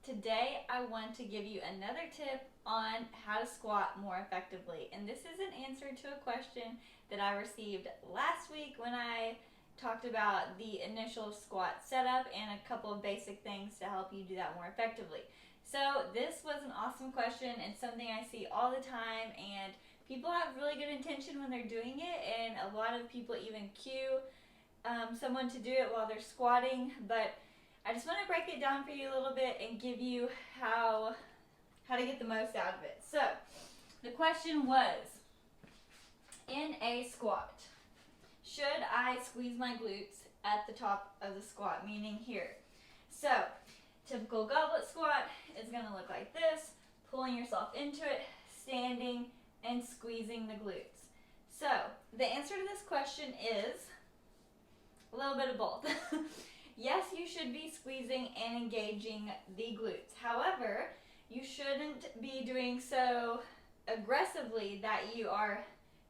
Today I want to give you another tip on how to squat more effectively. And this is an answer to a question that I received last week when I talked about the initial squat setup and a couple of basic things to help you do that more effectively. So this was an awesome question and something I see all the time, and people have really good intention when they're doing it, and a lot of people even cue someone to do it while they're squatting, but I just want to break it down for you a little bit and give you how to get the most out of it. So, the question was, in a squat, should I squeeze my glutes at the top of the squat, meaning here? So, typical goblet squat is going to look like this, pulling yourself into it, standing, and squeezing the glutes. So, the answer to this question is a little bit of both. Yes, you should be squeezing and engaging the glutes. However, you shouldn't be doing so aggressively that you are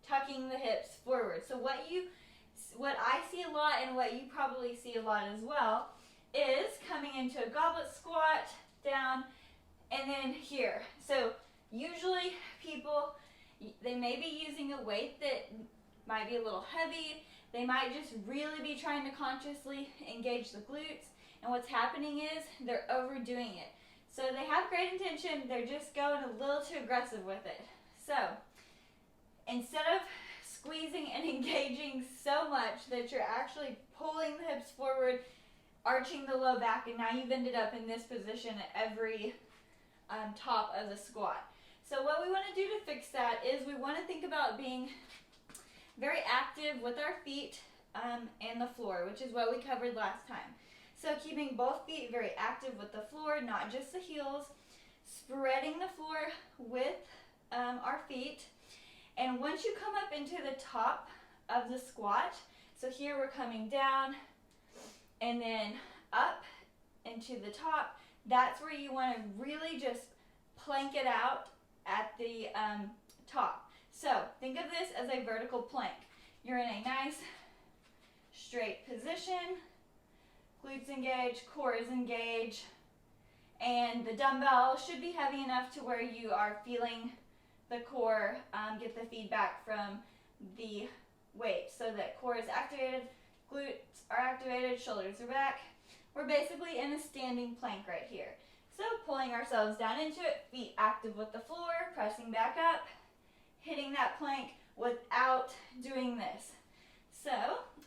tucking the hips forward. So what I see a lot, and what you probably see a lot as well, is coming into a goblet squat, down, and then here. So usually people, they may be using a weight that might be a little heavy. They might just really be trying to consciously engage the glutes, and what's happening is they're overdoing it. So they have great intention, they're just going a little too aggressive with it. So instead of squeezing and engaging so much that you're actually pulling the hips forward, arching the low back, and now you've ended up in this position at every top of the squat. So what we want to do to fix that is we want to think about being very active with our feet and the floor, which is what we covered last time. So keeping both feet very active with the floor, not just the heels, spreading the floor with our feet. And once you come up into the top of the squat, so here we're coming down and then up into the top, that's where you want to really just plank it out at the top. So think of this as a vertical plank. You're in a nice straight position, glutes engaged, core is engaged, and the dumbbell should be heavy enough to where you are feeling the core get the feedback from the weight, so that core is activated, glutes are activated, shoulders are back. We're basically in a standing plank right here. So pulling ourselves down into it, feet active with the floor, pressing back up, hitting that plank without doing this. So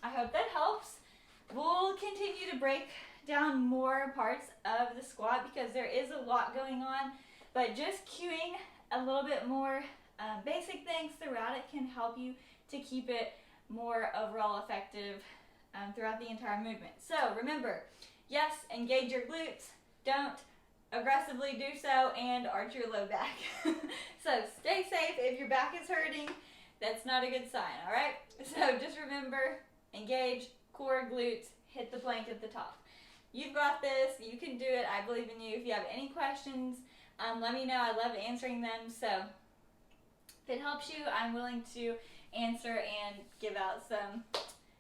I hope that helps. We'll continue to break down more parts of the squat because there is a lot going on, but just cueing a little bit more basic things throughout it can help you to keep it more overall effective throughout the entire movement. So remember, yes, engage your glutes, don't aggressively do so, and arch your low back. So stay safe. If your back is hurting, that's not a good sign, all right? So just remember, engage, core, glutes, hit the plank at the top. You've got this. You can do it. I believe in you. If you have any questions, let me know. I love answering them. So if it helps you, I'm willing to answer and give out some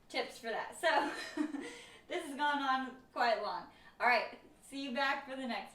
tips for that. So this has gone on quite long. All right, see you back for the next one.